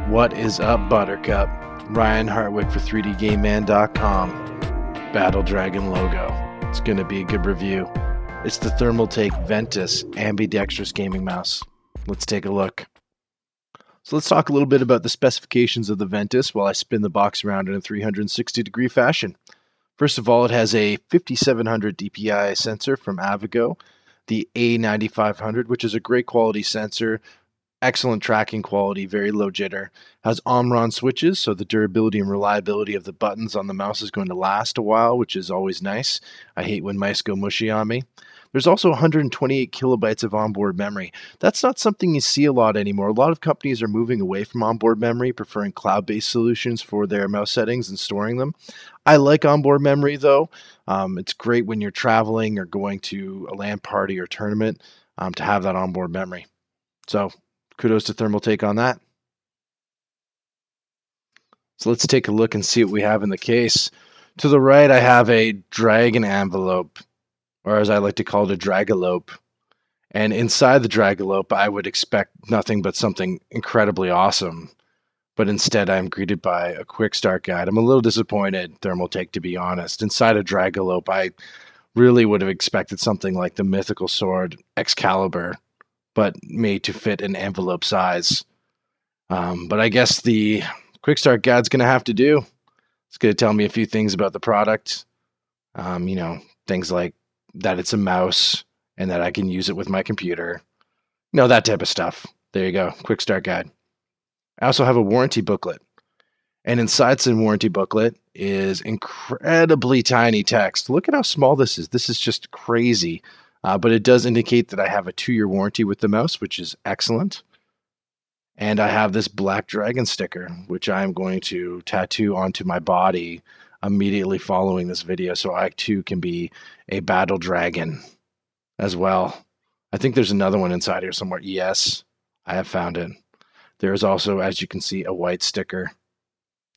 What is up, Buttercup? Ryan Hartwick for 3DGameMan.com. Battle Dragon logo. It's going to be a good review. It's the Thermaltake Ventus Ambidextrous gaming mouse. Let's take a look. So let's talk a little bit about the specifications of the Ventus while I spin the box around in a 360-degree fashion. First of all, it has a 5700 DPI sensor from Avago, the A9500, which is a great quality sensor. Excellent tracking quality, very low jitter. Has Omron switches, so the durability and reliability of the buttons on the mouse is going to last a while, which is always nice. I hate when mice go mushy on me. There's also 128 kilobytes of onboard memory. That's not something you see a lot anymore. A lot of companies are moving away from onboard memory, preferring cloud-based solutions for their mouse settings and storing them. I like onboard memory, though. It's great when you're traveling or going to a LAN party or tournament to have that onboard memory. So kudos to Thermaltake on that. So let's take a look and see what we have in the case. To the right, I have a dragon envelope, or as I like to call it, a dragalope. And inside the dragalope, I would expect nothing but something incredibly awesome. But instead, I'm greeted by a quick start guide. I'm a little disappointed, Thermaltake, to be honest. Inside a dragalope, I really would have expected something like the mythical sword Excalibur, but made to fit an envelope size. But I guess the quick start guide's going to have to do. It's going to tell me a few things about the product. Things like that it's a mouse and that I can use it with my computer. That type of stuff. There you go. Quick start guide. I also have a warranty booklet. And inside the warranty booklet is incredibly tiny text. Look at how small this is. This is just crazy. But it does indicate that I have a 2-year warranty with the mouse, which is excellent. And I have this black dragon sticker, which I'm going to tattoo onto my body immediately following this video, so I too can be a battle dragon as well. I think there's another one inside here somewhere. Yes, I have found it. There is also, as you can see, a white sticker.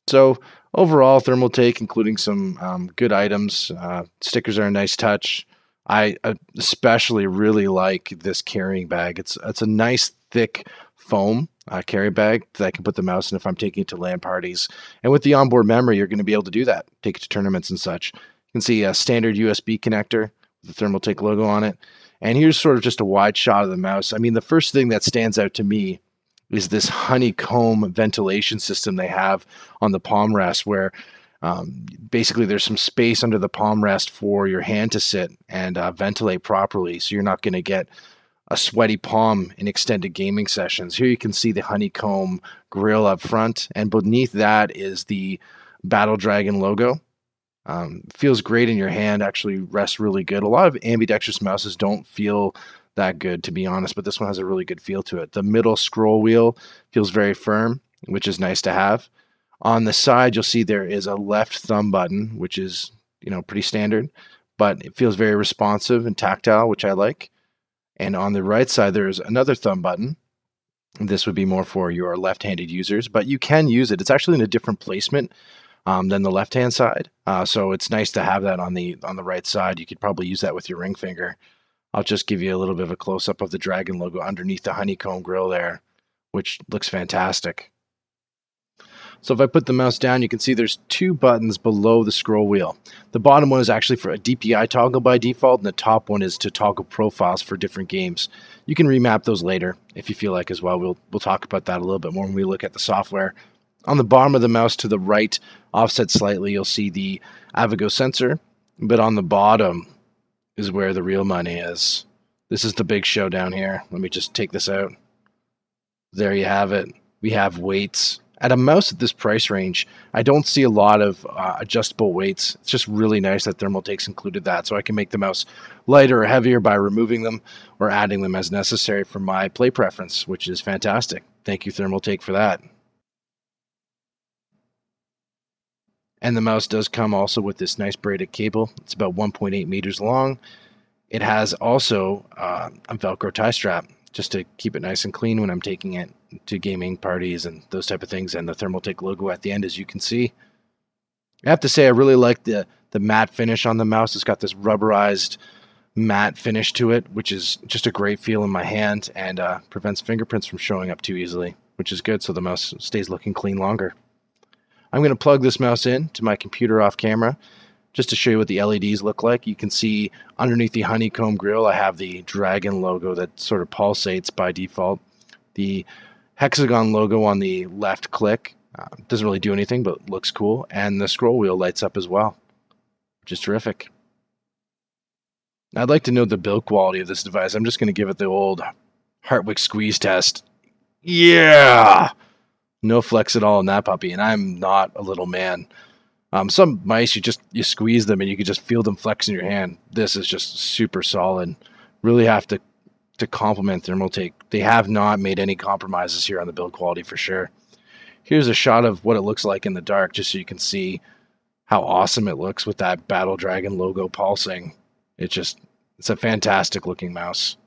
So overall, Thermaltake, including some good items. Stickers are a nice touch. I especially really like this carrying bag. It's a nice thick foam carry bag that I can put the mouse in if I'm taking it to LAN parties. And with the onboard memory, you're going to be able to do that. Take it to tournaments and such. You can see a standard USB connector with the Thermaltake logo on it. And here's sort of just a wide shot of the mouse. I mean, the first thing that stands out to me is this honeycomb ventilation system they have on the palm rest, where basically there's some space under the palm rest for your hand to sit and ventilate properly, so you're not going to get a sweaty palm in extended gaming sessions. Here you can see the honeycomb grill up front, and beneath that is the Battle Dragon logo. Feels great in your hand, actually rests really good. A lot of ambidextrous mouses don't feel that good, to be honest, but this one has a really good feel to it. The middle scroll wheel feels very firm, which is nice to have. On the side, you'll see there is a left thumb button, which is, pretty standard, but it feels very responsive and tactile, which I like. And on the right side, there's another thumb button. This would be more for your left-handed users, but you can use it. It's actually in a different placement than the left-hand side. So it's nice to have that on the right side. You could probably use that with your ring finger. I'll just give you a little bit of a close-up of the dragon logo underneath the honeycomb grill there, which looks fantastic. So if I put the mouse down, you can see there's 2 buttons below the scroll wheel. The bottom one is actually for a DPI toggle by default, and the top one is to toggle profiles for different games. You can remap those later if you feel like as well. We'll talk about that a little bit more when we look at the software. On the bottom of the mouse to the right, offset slightly, you'll see the Avago sensor, but on the bottom is where the real money is. This is the big show down here. Let me just take this out. There you have it. We have weights. At a mouse at this price range, I don't see a lot of adjustable weights. It's just really nice that Thermaltake's included that, so I can make the mouse lighter or heavier by removing them or adding them as necessary for my play preference, which is fantastic. Thank you, Thermaltake, for that. And the mouse does come also with this nice braided cable. It's about 1.8 meters long. It has also a Velcro tie strap, just to keep it nice and clean when I'm taking it to gaming parties and those type of things, and the Thermaltake logo at the end, as you can see. I have to say I really like the matte finish on the mouse. It's got this rubberized matte finish to it, which is just a great feel in my hand and prevents fingerprints from showing up too easily, which is good, so the mouse stays looking clean longer. I'm going to plug this mouse in to my computer off camera just to show you what the LEDs look like. You can see underneath the honeycomb grill I have the dragon logo that sort of pulsates by default. The hexagon logo on the left click doesn't really do anything, but looks cool, and the scroll wheel lights up as well, which is terrific. I'd like to note the build quality of this device. I'm just going to give it the old Hartwick squeeze test. Yeah! No flex at all in that puppy, and I'm not a little man. Some mice, you squeeze them and you can just feel them flex in your hand. This is just super solid. Really have to compliment Thermaltake. They have not made any compromises here on the build quality for sure. Here's a shot of what it looks like in the dark, just so you can see how awesome it looks with that Battle Dragon logo pulsing. It's a fantastic looking mouse.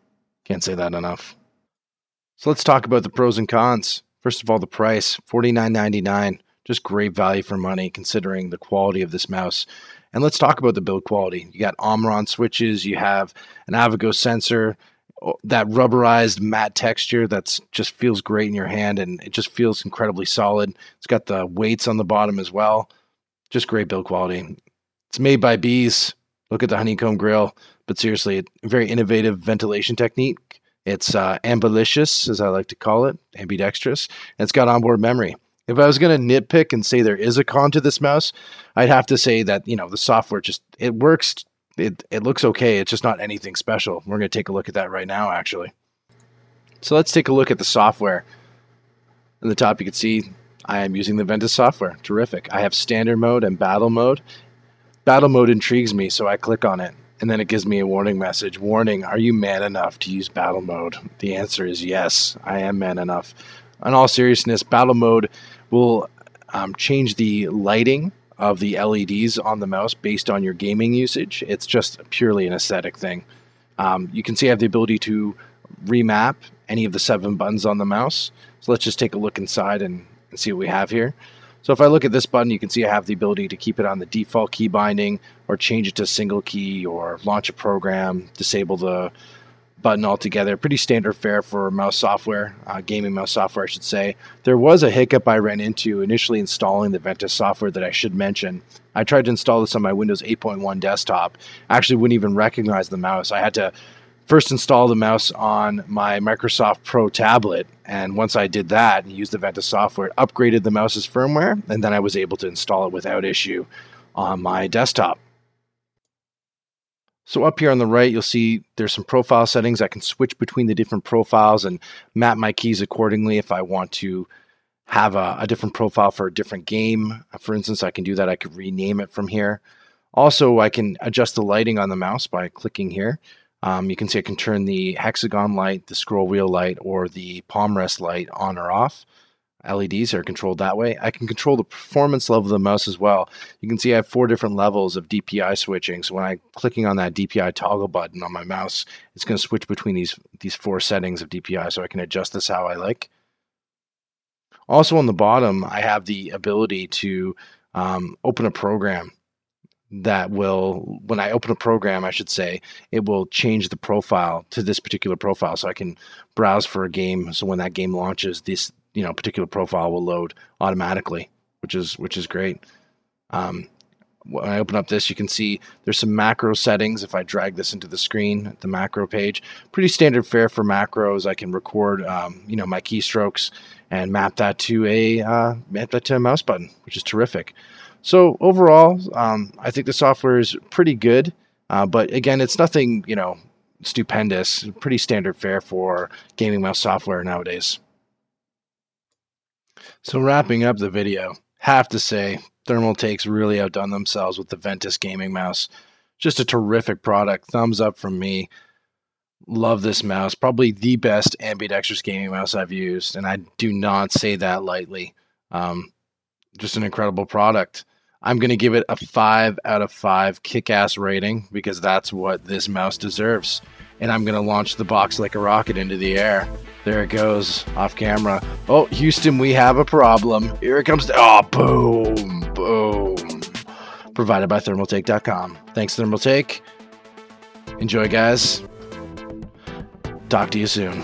Can't say that enough. So let's talk about the pros and cons. First of all, the price, $49.99. Just great value for money considering the quality of this mouse. And let's talk about the build quality. You got Omron switches, you have an Avago sensor, that rubberized matte texture that just feels great in your hand, and it just feels incredibly solid. It's got the weights on the bottom as well. Just great build quality. It's made by bees. Look at the honeycomb grill. But seriously, a very innovative ventilation technique. It's ambidextrous, as I like to call it, ambidextrous, and it's got onboard memory. If I was going to nitpick and say there is a con to this mouse, I'd have to say that, the software it works. It looks okay. It's just not anything special. We're going to take a look at that right now, actually. So let's take a look at the software. In the top, you can see I am using the Ventus software. Terrific. I have standard mode and battle mode. Battle mode intrigues me, so I click on it. And then it gives me a warning message. Warning, are you man enough to use battle mode? The answer is yes, I am man enough. In all seriousness, battle mode will change the lighting of the LEDs on the mouse based on your gaming usage. It's just purely an aesthetic thing. You can see I have the ability to remap any of the 7 buttons on the mouse. So let's just take a look inside and see what we have here. So if I look at this button, you can see I have the ability to keep it on the default key binding, or change it to single key, or launch a program, disable the button altogether. Pretty standard fare for mouse software, gaming mouse software I should say. There was a hiccup I ran into initially installing the Ventus software that I should mention. I tried to install this on my Windows 8.1 desktop. I actually wouldn't even recognize the mouse. I had to first install the mouse on my Microsoft Pro tablet, and once I did that and used the Ventus software, it upgraded the mouse's firmware, and then I was able to install it without issue on my desktop. So up here on the right, you'll see there's some profile settings. I can switch between the different profiles and map my keys accordingly if I want to have a different profile for a different game. For instance, I can do that. I could rename it from here. Also, I can adjust the lighting on the mouse by clicking here. You can see I can turn the hexagon light, the scroll wheel light, or the palm rest light on or off. LEDs are controlled that way. I can control the performance level of the mouse as well. You can see I have 4 different levels of DPI switching. So when I'm clicking on that DPI toggle button on my mouse, it's going to switch between these 4 settings of DPI, so I can adjust this how I like. Also on the bottom, I have the ability to open a program that will, when I open a program, I should say, it will change the profile to this particular profile. So I can browse for a game. So when that game launches, this particular profile will load automatically, which is great. When I open up this, you can see there's some macro settings. If I drag this into the screen, the macro page, pretty standard fare for macros. I can record, my keystrokes and map that to a mouse button, which is terrific. So overall, I think the software is pretty good, but again, it's nothing, stupendous. Pretty standard fare for gaming mouse software nowadays. So wrapping up the video, have to say Thermaltake's really outdone themselves with the Ventus gaming mouse. Just a terrific product. Thumbs up from me. Love this mouse. Probably the best ambidextrous gaming mouse I've used, and I do not say that lightly. Just an incredible product. I'm going to give it a 5 out of 5 kick-ass rating because that's what this mouse deserves. And I'm going to launch the box like a rocket into the air. There it goes, off camera. Oh, Houston, we have a problem. Here it comes. Oh, boom, boom. Provided by Thermaltake.com. Thanks, Thermaltake. Enjoy, guys. Talk to you soon.